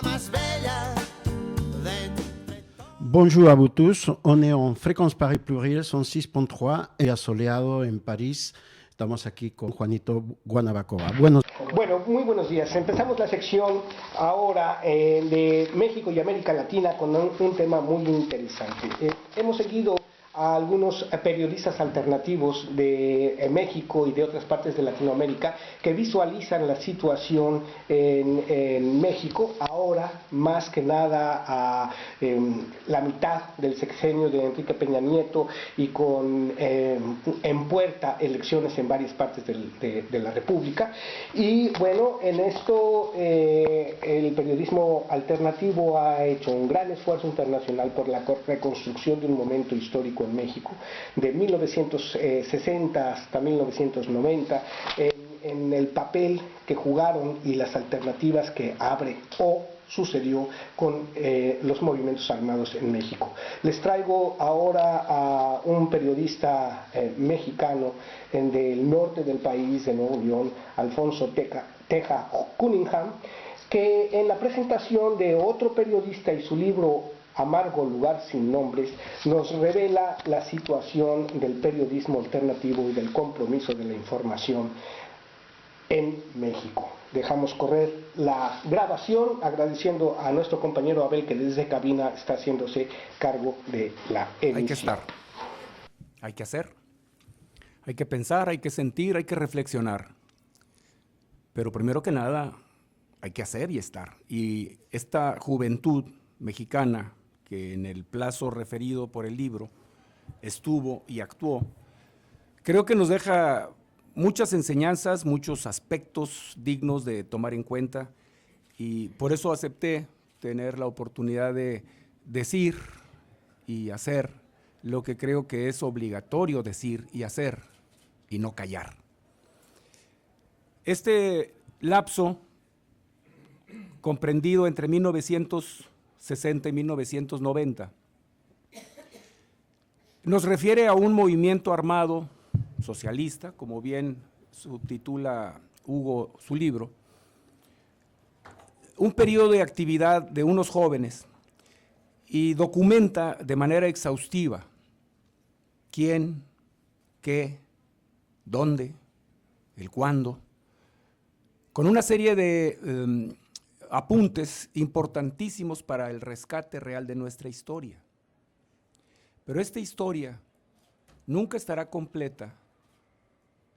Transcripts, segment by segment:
Más bella de... Bonjour à vous tous, on est en fréquence Paris Pluriel 106.3 et soleado en París. Estamos aquí con Juanito Guanabacoa. Bueno, muy buenos días. Empezamos la sección ahora de México y América Latina con un tema muy interesante. Hemos seguido a algunos periodistas alternativos de México y de otras partes de Latinoamérica que visualizan la situación en México ahora más que nada a la mitad del sexenio de Enrique Peña Nieto y con en puerta elecciones en varias partes de la República. Y bueno, en esto el periodismo alternativo ha hecho un gran esfuerzo internacional por la reconstrucción de un momento histórico en México, de 1960 hasta 1990, en el papel que jugaron y las alternativas que abre o sucedió con los movimientos armados en México. Les traigo ahora a un periodista mexicano del norte del país, de Nuevo León, Alfonso Teja Cunningham, que en la presentación de otro periodista y su libro Amargo lugar sin nombres, nos revela la situación del periodismo alternativo y del compromiso de la información en México. Dejamos correr la grabación agradeciendo a nuestro compañero Abel que desde cabina está haciéndose cargo de la edición. Hay que estar, hay que hacer, hay que pensar, hay que sentir, hay que reflexionar. Pero primero que nada, hay que hacer y estar. Y esta juventud mexicana que en el plazo referido por el libro estuvo y actuó, creo que nos deja muchas enseñanzas, muchos aspectos dignos de tomar en cuenta, y por eso acepté tener la oportunidad de decir y hacer lo que creo que es obligatorio decir y hacer, y no callar. Este lapso, comprendido entre 1960 y 1990, nos refiere a un movimiento armado socialista, como bien subtitula Hugo su libro, un periodo de actividad de unos jóvenes, y documenta de manera exhaustiva quién, qué, dónde, el cuándo, con una serie de apuntes importantísimos para el rescate real de nuestra historia. Pero esta historia nunca estará completa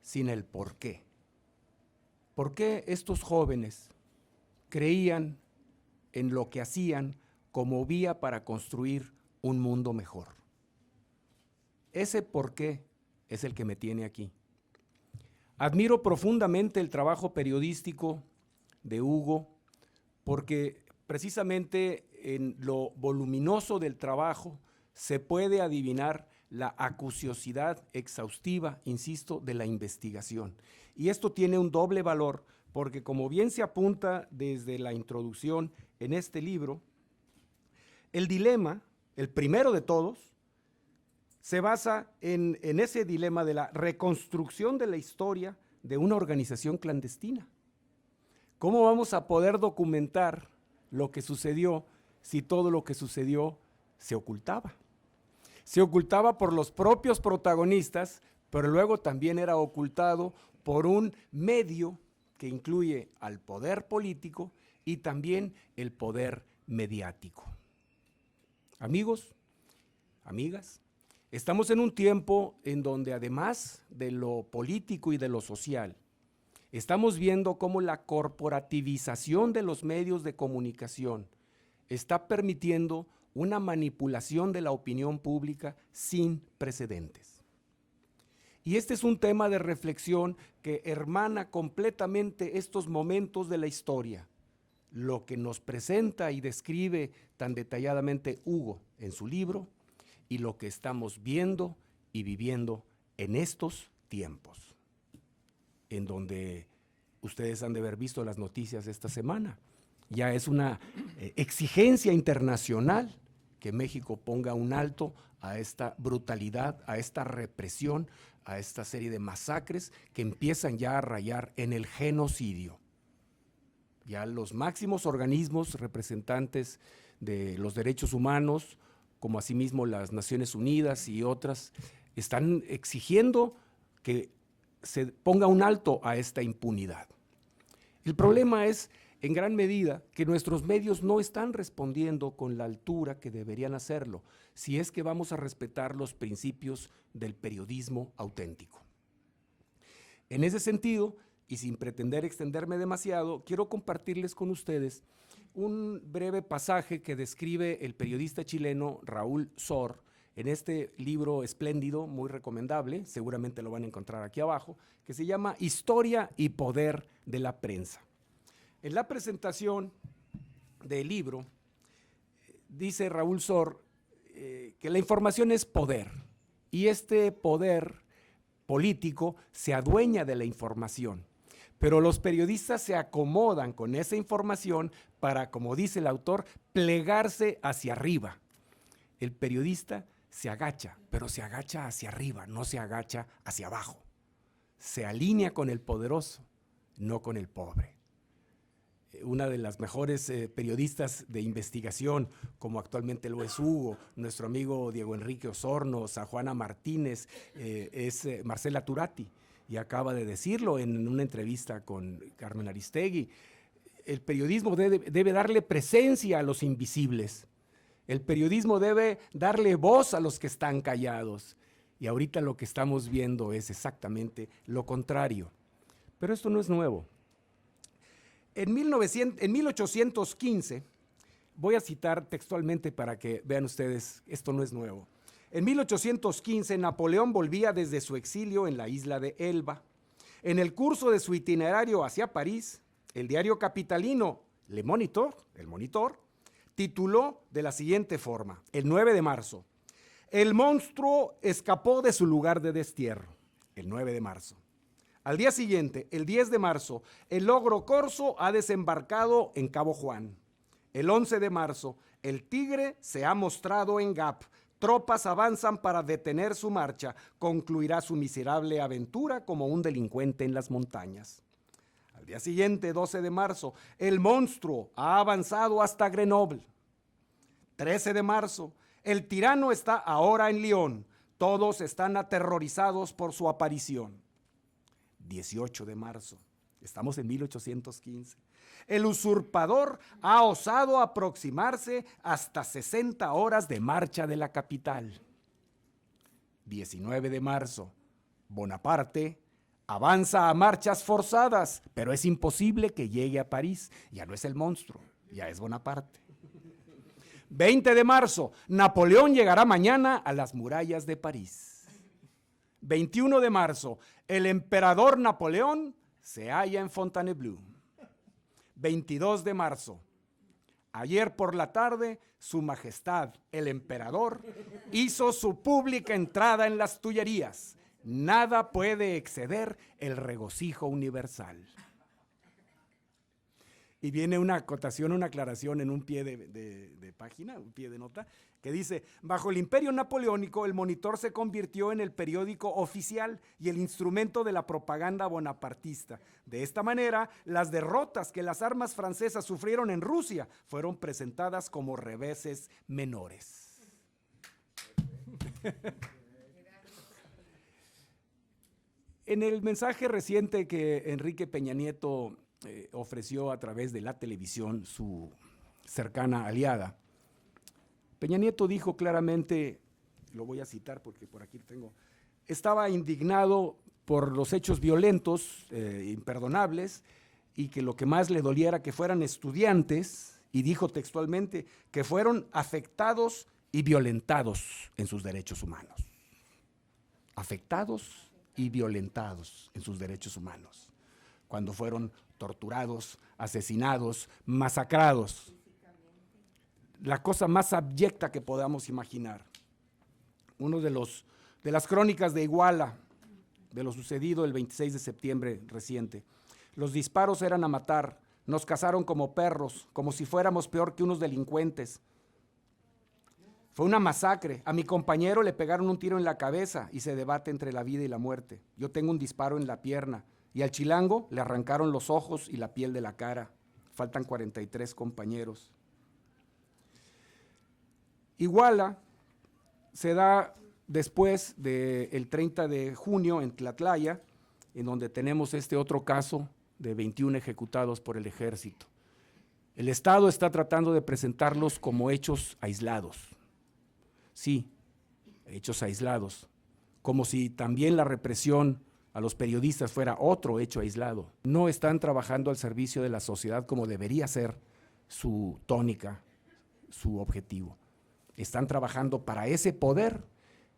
sin el por qué. ¿Por qué estos jóvenes creían en lo que hacían como vía para construir un mundo mejor? Ese por qué es el que me tiene aquí. Admiro profundamente el trabajo periodístico de Hugo, porque precisamente en lo voluminoso del trabajo se puede adivinar la acuciosidad exhaustiva, insisto, de la investigación. Y esto tiene un doble valor, porque como bien se apunta desde la introducción en este libro, el dilema, el primero de todos, se basa en ese dilema de la reconstrucción de la historia de una organización clandestina. ¿Cómo vamos a poder documentar lo que sucedió si todo lo que sucedió se ocultaba? Se ocultaba por los propios protagonistas, pero luego también era ocultado por un medio que incluye al poder político y también el poder mediático. Amigos, amigas, estamos en un tiempo en donde además de lo político y de lo social, estamos viendo cómo la corporativización de los medios de comunicación está permitiendo una manipulación de la opinión pública sin precedentes. Y este es un tema de reflexión que hermana completamente estos momentos de la historia, lo que nos presenta y describe tan detalladamente Hugo en su libro y lo que estamos viendo y viviendo en estos tiempos, en donde ustedes han de haber visto las noticias de esta semana. Ya es una exigencia internacional que México ponga un alto a esta brutalidad, a esta represión, a esta serie de masacres que empiezan ya a rayar en el genocidio. Ya los máximos organismos representantes de los derechos humanos, como asimismo las Naciones Unidas y otras, están exigiendo que se ponga un alto a esta impunidad. El problema es, en gran medida, que nuestros medios no están respondiendo con la altura que deberían hacerlo, si es que vamos a respetar los principios del periodismo auténtico. En ese sentido, y sin pretender extenderme demasiado, quiero compartirles con ustedes un breve pasaje que describe el periodista chileno Raúl Sor en este libro espléndido, muy recomendable, seguramente lo van a encontrar aquí abajo, que se llama Historia y Poder de la Prensa. En la presentación del libro, dice Raúl Sor que la información es poder, y este poder político se adueña de la información. Pero los periodistas se acomodan con esa información para, como dice el autor, plegarse hacia arriba. El periodista se agacha, pero se agacha hacia arriba, no se agacha hacia abajo. Se alinea con el poderoso, no con el pobre. Una de las mejores periodistas de investigación, como actualmente lo es Hugo, nuestro amigo Diego Enrique Osorno, San Juana Martínez, es Marcela Turati. Y acaba de decirlo en una entrevista con Carmen Aristegui. El periodismo debe darle presencia a los invisibles. El periodismo debe darle voz a los que están callados. Y ahorita lo que estamos viendo es exactamente lo contrario. Pero esto no es nuevo. En 1815, voy a citar textualmente para que vean ustedes, esto no es nuevo. En 1815, Napoleón volvía desde su exilio en la isla de Elba. En el curso de su itinerario hacia París, el diario capitalino Le Moniteur, el Monitor, tituló de la siguiente forma, el 9 de marzo, el monstruo escapó de su lugar de destierro, el 9 de marzo. Al día siguiente, el 10 de marzo, el ogro corso ha desembarcado en Cabo Juan. El 11 de marzo, el tigre se ha mostrado en Gap. Tropas avanzan para detener su marcha. Concluirá su miserable aventura como un delincuente en las montañas. Al día siguiente, 12 de marzo, el monstruo ha avanzado hasta Grenoble. 13 de marzo, el tirano está ahora en Lyon. Todos están aterrorizados por su aparición. 18 de marzo, estamos en 1815. El usurpador ha osado aproximarse hasta 60 horas de marcha de la capital. 19 de marzo, Bonaparte avanza a marchas forzadas, pero es imposible que llegue a París. Ya no es el monstruo, ya es Bonaparte. 20 de marzo, Napoleón llegará mañana a las murallas de París. 21 de marzo, el emperador Napoleón se halla en Fontainebleau. 22 de marzo, ayer por la tarde, su majestad, el emperador, hizo su pública entrada en las Tullerías. Nada puede exceder el regocijo universal. Y viene una acotación, una aclaración en un pie de página, un pie de nota, que dice, bajo el imperio napoleónico, el Monitor se convirtió en el periódico oficial y el instrumento de la propaganda bonapartista. De esta manera, las derrotas que las armas francesas sufrieron en Rusia fueron presentadas como reveses menores. En el mensaje reciente que Enrique Peña Nieto ofreció a través de la televisión, su cercana aliada, Peña Nieto dijo claramente, lo voy a citar porque por aquí tengo, estaba indignado por los hechos violentos, imperdonables, y que lo que más le doliera que fueran estudiantes, y dijo textualmente, que fueron afectados y violentados en sus derechos humanos. Afectados y violentados en sus derechos humanos, cuando fueron torturados, asesinados, masacrados. La cosa más abyecta que podamos imaginar. Uno de las crónicas de Iguala, de lo sucedido el 26 de septiembre reciente. Los disparos eran a matar, nos cazaron como perros, como si fuéramos peor que unos delincuentes. Fue una masacre, a mi compañero le pegaron un tiro en la cabeza y se debate entre la vida y la muerte. Yo tengo un disparo en la pierna y al chilango le arrancaron los ojos y la piel de la cara. faltan 43 compañeros. Iguala se da después del 30 de junio en Tlatlaya, en donde tenemos este otro caso de 21 ejecutados por el ejército. El Estado está tratando de presentarlos como hechos aislados. Sí, hechos aislados, como si también la represión a los periodistas fuera otro hecho aislado. No están trabajando al servicio de la sociedad como debería ser su tónica, su objetivo. Están trabajando para ese poder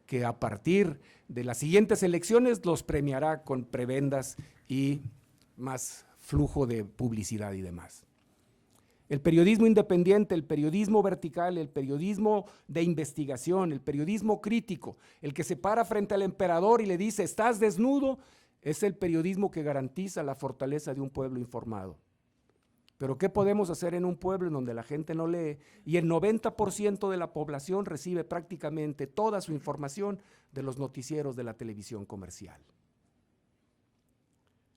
que a partir de las siguientes elecciones los premiará con prebendas y más flujo de publicidad y demás. El periodismo independiente, el periodismo vertical, el periodismo de investigación, el periodismo crítico, el que se para frente al emperador y le dice, ¿estás desnudo?, es el periodismo que garantiza la fortaleza de un pueblo informado. Pero ¿qué podemos hacer en un pueblo en donde la gente no lee y el 90% de la población recibe prácticamente toda su información de los noticieros de la televisión comercial?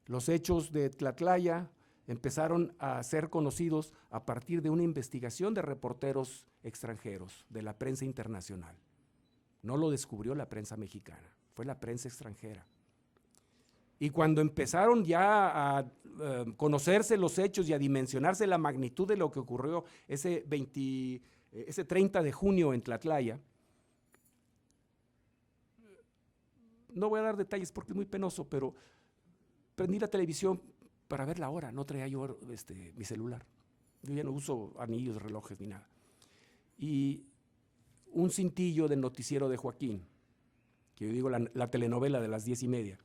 Los hechos de Tlatlaya empezaron a ser conocidos a partir de una investigación de reporteros extranjeros, de la prensa internacional. No lo descubrió la prensa mexicana, fue la prensa extranjera. Y cuando empezaron ya a conocerse los hechos y a dimensionarse la magnitud de lo que ocurrió ese 30 de junio en Tlatlaya, no voy a dar detalles porque es muy penoso, pero prendí la televisión para ver la hora, no traía yo mi celular. Yo ya no uso anillos, relojes ni nada. Y un cintillo del noticiero de Joaquín, que yo digo la telenovela de las 10:30,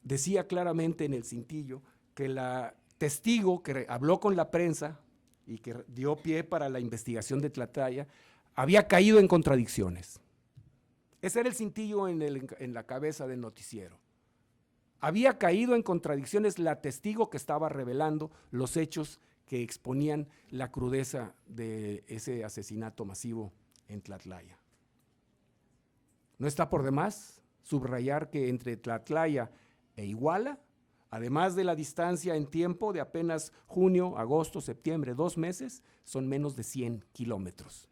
decía claramente en el cintillo que la testigo que habló con la prensa y que dio pie para la investigación de Tlatlaya había caído en contradicciones. Ese era el cintillo en la cabeza del noticiero. Había caído en contradicciones la testigo que estaba revelando los hechos que exponían la crudeza de ese asesinato masivo en Tlatlaya. No está por demás subrayar que entre Tlatlaya e Iguala, además de la distancia en tiempo de apenas junio, agosto, septiembre, 2 meses, son menos de 100 kilómetros.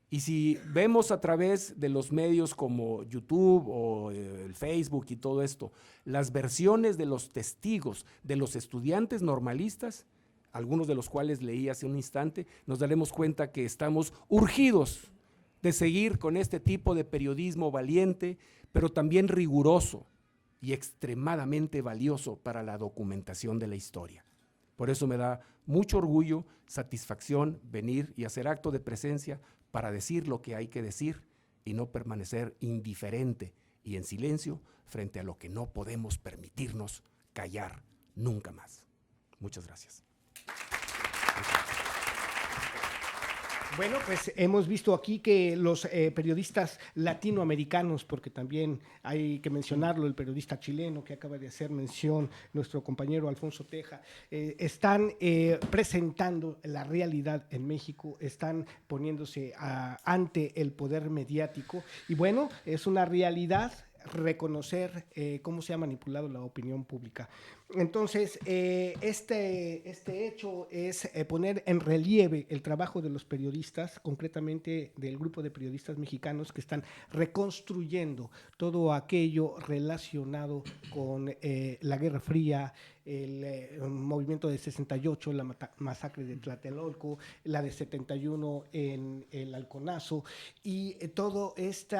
Y si vemos a través de los medios como YouTube o el Facebook y todo esto, las versiones de los testigos, de los estudiantes normalistas, algunos de los cuales leí hace un instante, nos daremos cuenta que estamos urgidos de seguir con este tipo de periodismo valiente, pero también riguroso y extremadamente valioso para la documentación de la historia. Por eso me da mucho orgullo, satisfacción venir y hacer acto de presencia para decir lo que hay que decir y no permanecer indiferente y en silencio frente a lo que no podemos permitirnos callar nunca más. Muchas gracias. Bueno, pues hemos visto aquí que los periodistas latinoamericanos, porque también hay que mencionarlo, el periodista chileno que acaba de hacer mención, nuestro compañero Alfonso Teja, están presentando la realidad en México, están poniéndose ante el poder mediático y bueno, es una realidad reconocer cómo se ha manipulado la opinión pública. Entonces, este hecho es poner en relieve el trabajo de los periodistas, concretamente del grupo de periodistas mexicanos que están reconstruyendo todo aquello relacionado con la Guerra Fría, el movimiento de 68, la masacre de Tlatelolco, la de 71 en el Halconazo y todo este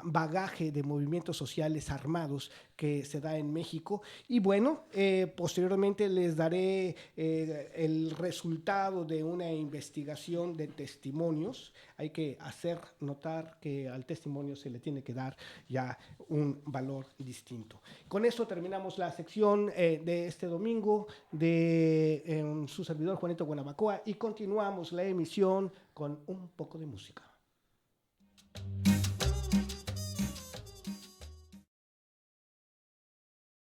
bagaje de movimientos sociales armados que se da en México. Y bueno, posteriormente les daré el resultado de una investigación de testimonios. Hay que hacer notar que al testimonio se le tiene que dar ya un valor distinto. Con eso terminamos la sección de este domingo de su servidor Juanito Guanabacoa y continuamos la emisión con un poco de música.